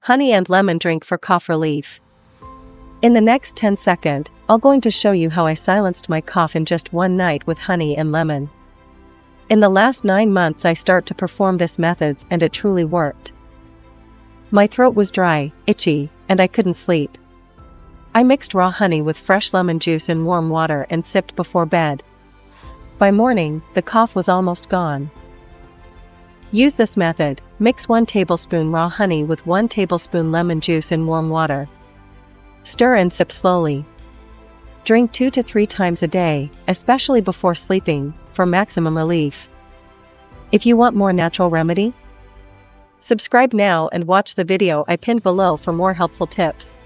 Honey and lemon drink for cough relief. In the next 10 seconds, I'm going to show you how I silenced my cough in just one night with honey and lemon. In the last 9 months I start to perform this methods and it truly worked. My throat was dry, itchy, and I couldn't sleep. I mixed raw honey with fresh lemon juice in warm water and sipped before bed. By morning, the cough was almost gone. Use this method. Mix 1 tablespoon raw honey with 1 tablespoon lemon juice in warm water. Stir and sip slowly. Drink 2 to 3 times a day, especially before sleeping, for maximum relief. If you want more natural remedy, subscribe now and watch the video I pinned below for more helpful tips.